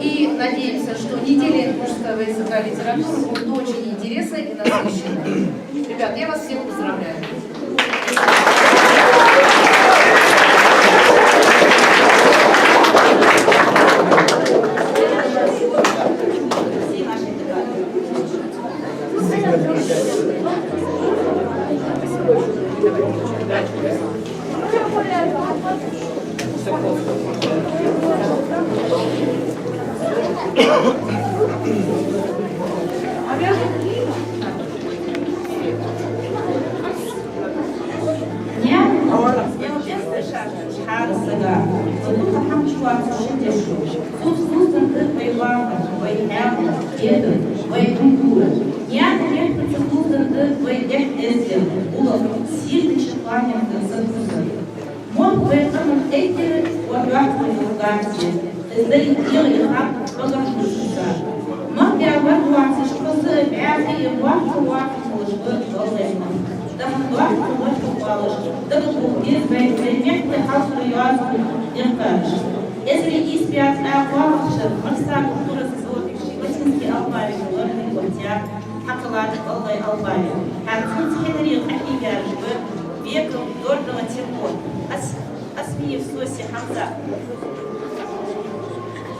И надеемся, что неделя русского языка и литературы будет очень интересной и насыщенной. Ребят, я вас всех поздравляю. Если испят авалшыр, мақса культурасы золотықшы, латинский алфавит, лорный лотя, хақылады алдай алфавит. Хәртін тхенри қахигар жбы, бегал дорого тепло. Осмеев Соси Хамза.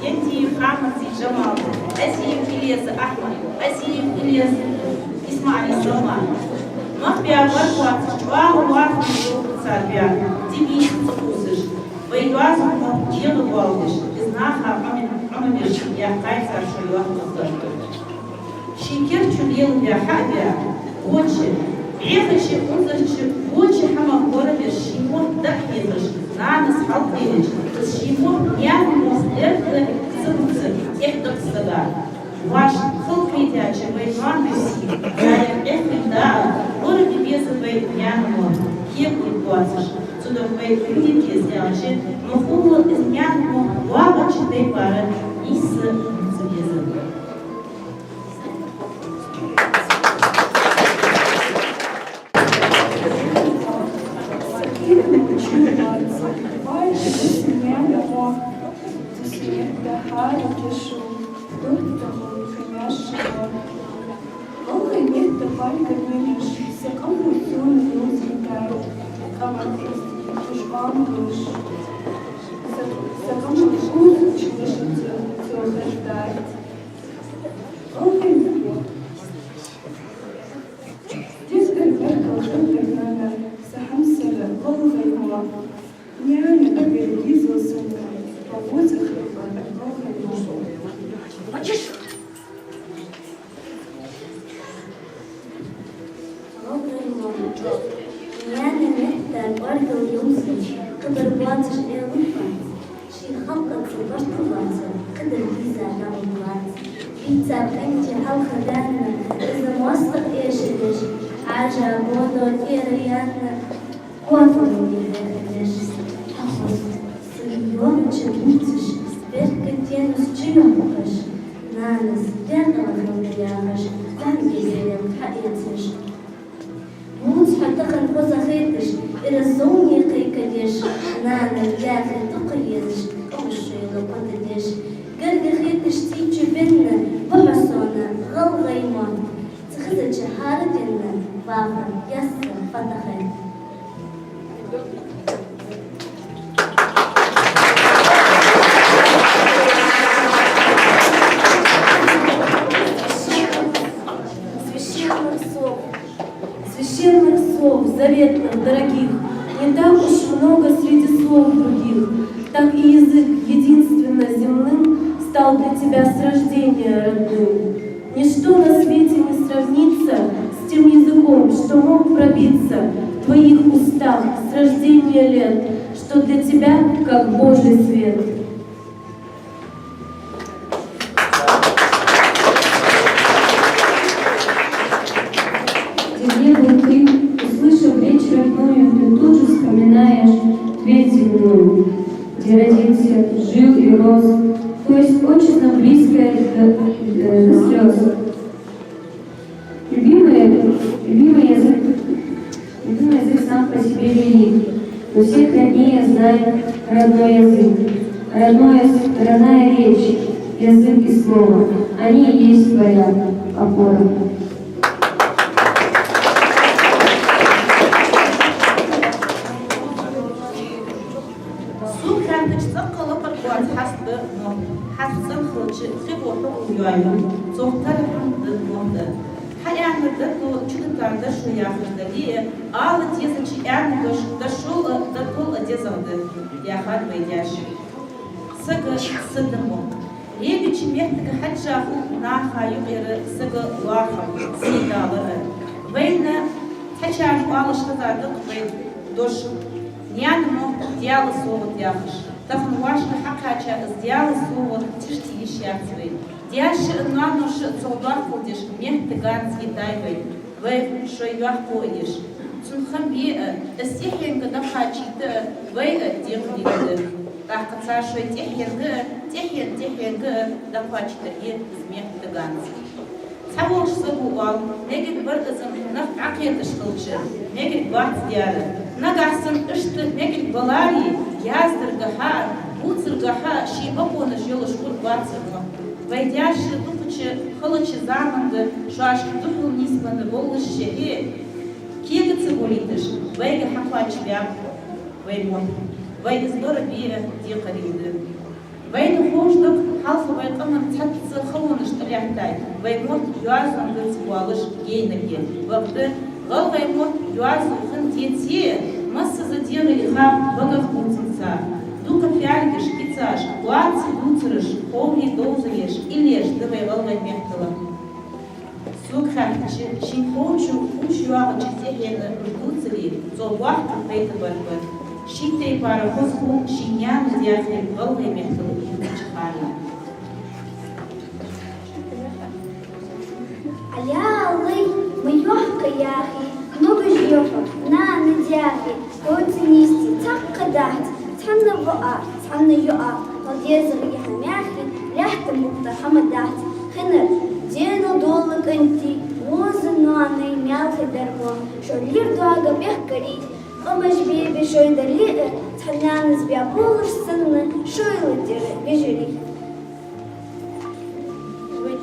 Янди Хамади Джамал. Азиев Илеза Ахмад. Азиев Илез Исмаил Салман. Махбия Баркват. Ваху Царбия. Димиш Цукусыш. Воевазу делу Валдыш. Изнаха Амамиш. Я Кайцар Шуюах Махдар. Шикер Чулил Бия Хабия. Очи. Ехачи Узачи. Очи Хама Горабиш. Шимон Дахнизыш. Нанас Халкевич. Шимон Нямус Эрка Цуцер. Эхток Сада. Ваш Халквитячи Вайван Месси. Я Эхтда. Городе Безовой Няму. Хеку Платыш. Сюда Вайвиники сделали. Но Хула из Няму. Ваба Читай Пара. Иса Цубеза. Священных слов, заветных, дорогих, не так уж много среди слов других, так и язык единственно земным стал для тебя с рождения родным. Ничто на свете не сравнится с тем языком, что мог пробиться в твоих устах с рождения лет, что для тебя как Божий свет. Где был ты, услышав речь родную, ты тут же вспоминаешь твердь земную, где родился, жил и рос, то есть отчизна близкая до слез. Любимый язык сам по себе велик, у всех роднее знает родной язык, родная речь, язык и слово, они и есть твоя опора. حسن خلشة خبوا حقوق يوم زوجتها الحمد لله حيانا دتو شو تعرض شو ياخذ دليل قالت يزن شيء يعني دشول دكول أجزاء ياخذ بيداش سجى صدمه يبي شيء يحتاج حاجة ناخا يغير سجى واحد سيدالر بين حاجة قالش تزادق بين دوش نيانمو ديال صوت ياخش تفهم واجب حكاية ديال صوت تشتي يشيعتوي دياش نانوش صوبار كوديش مهتجان سيدايوي وشو يحكويش تنخم بيه استيحين كده حاجيت ويديقلي تحقق شوي تحين ده حاجيت مهتجان تحوش سبوال نجد برزم نف عقيد اشتلشر نجد بعض دياله نقاسن اشت نجد بلاري يازدر جحا وتصر جحا شي بقون جيل شكون بعضنا ويدياش دخش خلش زمان ده شاش دخل نسبة بولش شيء كيف تقوليتش ويجي حقا شباب ويموت ويزدور بيه دي قريب وين خوش دك حالف ويقمن تحت خون اشتريح تاي ويموت يعز عن ذلك والش جينك وقت غل ويموت يعز وخن تيتيه مس زدير إخام وقف متنسا دوك فعلش كتاش وعدس دوترش قومي دوزيش إليش دبي غل ويمحتلا سوق خاتش شي خوشو خوشو عن جزيهن دوتري زو واحد بيت بربر شي تي بارخوزكو شي نيام زياخي غل ويمحتلا إنتشخالا Алялый, мыёхка яхи, много жёха, на надяхи, коцинисти, так кадахт, танна воа, танна юа, подъезд яхамяхи, ляхта мукта хамадахт, хэнэр, дену доллык анти, возы нуаны мялхи дармо, шолир дуага бехкари, омаш бебе шой дали, танняныз бябулыш сынны, шойлы диры, бежери.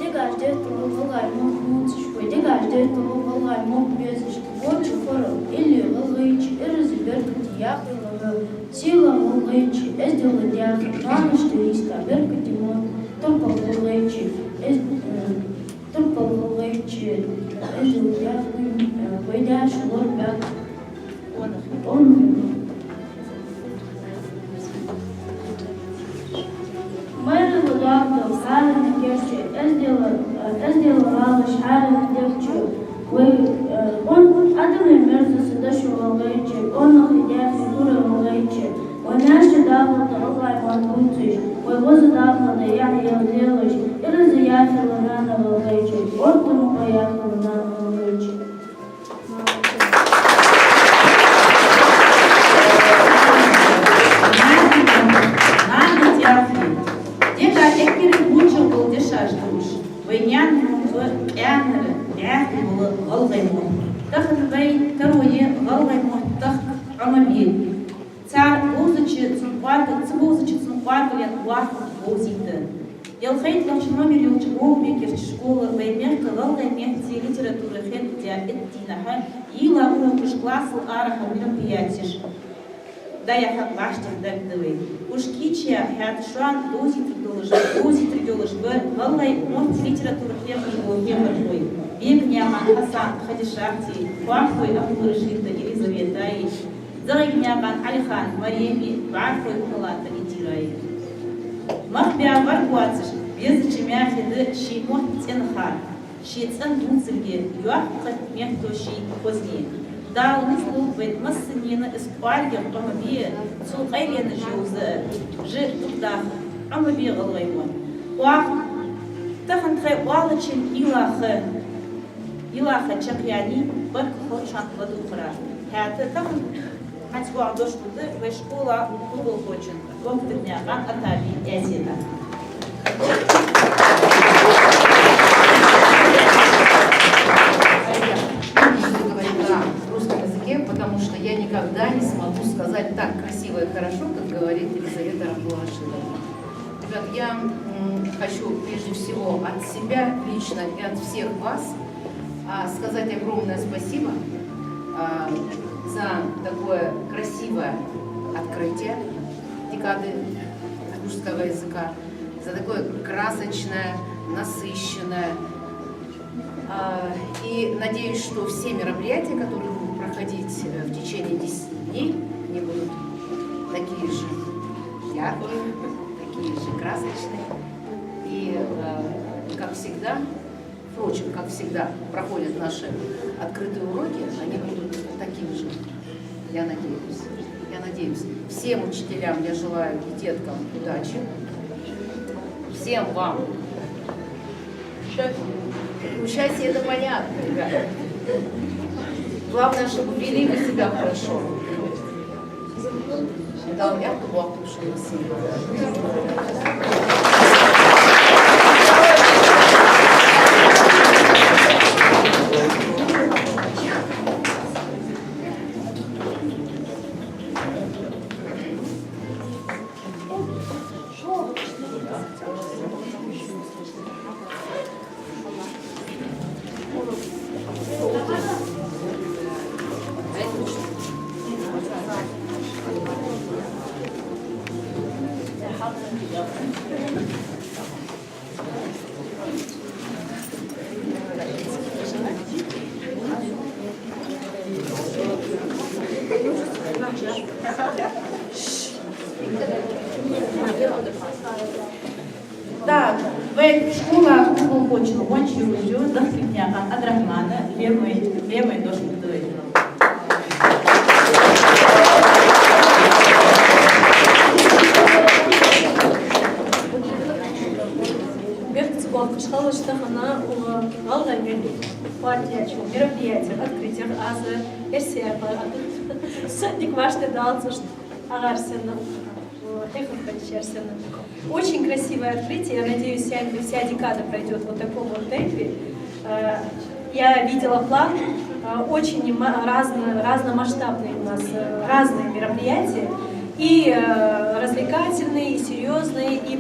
Дегаждер того волгай мог мутишко, дегаждер того волгай мог безишко, очи хорол, или волгайчи, и разберкати яхи ловел, сила волгайчи, эздела дяхи, манышты риска, беркати мот, топал волгайчи, эздела дяхи, войдяш лор бяк, он. Мэр лудавдал, сарен кешче, эздела шарен девчу. Он адамный мерзость дашу волгайче, он охидя фигура волгайче. Он наши давно толгай мантунциш, воза давно да яхи делаешь, и разъяхила на волгайче, вот тому пояхила на волгайче. وينيان وإعمر إعمر غلغيمو تخت بين تروي غلغيمو تخت عمبيل تار وزتش تنقارك تبوزتش تنقارك لين واحد وزيت يلخيت لو شنو مليون شغل بيكير شغل ويميرك غلغيمو تي ليتراتورة خير تاع الدينها يلا هو مش класс الأرخ мероприятий да я хат баштах дагдывай. Уж кичия хат шуан дози тридолыш валлай мот литература хлебного хеморой. Бег няман Хасан Хадишахти, Хуахой Ахмурышита Елизавета и Зарик няман Алихан Мариеми Варфой Палата и Тирай. Махбя варгуациш без чемяхи да ши мот тенха, ши цен муцельге юахкат мехто ши позднее. Да, у нас лупает массанина эсквалья, амабия, сулкайлена жиуза, жир туда, амабия галайма. Уах, тахан трей уалачин илаха чакьяни, барк хочан ладухра. Хата тахан хатьва дош туды, вай школа кубл хочин, доктор дняхан атаби язина. Потому что я никогда не смогу сказать так красиво и хорошо, как говорит Елизавета Рамбулашидовна. Ребят, я хочу прежде всего от себя лично и от всех вас сказать огромное спасибо за такое красивое открытие декады русского языка, за такое красочное, насыщенное. И надеюсь, что все мероприятия, которые будут проходить в течение 10 дней, они будут такие же яркие, такие же красочные. И, как всегда, впрочем, как всегда, проходят наши открытые уроки, они будут такими же, я надеюсь. Я надеюсь. Всем учителям я желаю и деткам удачи. Всем вам участие, это понятно, ребята. Главное, чтобы вели вы себя хорошо. Да, я плохо, что Да, в школа глубочно, очень ждет до дня Адрахмана, левой дошки дует. Она партия мероприятий, открытиях азы, садник важный дался, что агарсена, очень красивое открытие. Я надеюсь, вся декада пройдет вот в таком вот темпе. Я видела план, очень разномасштабные у нас разные мероприятия, и развлекательные, и серьезные, и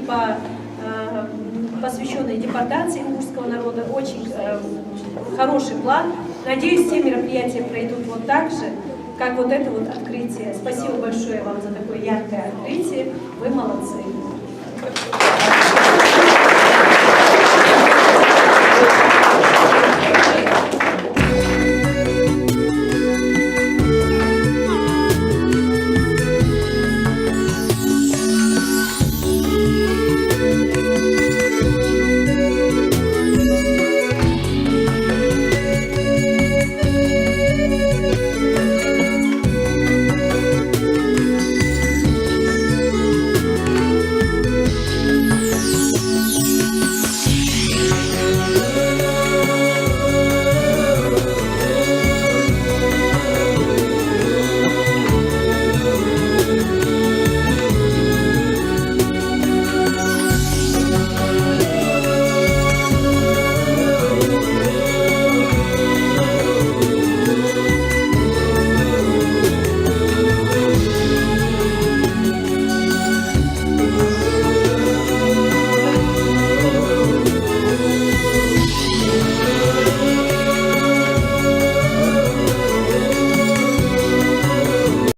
посвященные депортации ингушского народа. Очень хороший план. Надеюсь, все мероприятия пройдут вот так же, как вот это вот открытие. Спасибо большое вам за такое яркое открытие. Вы молодцы.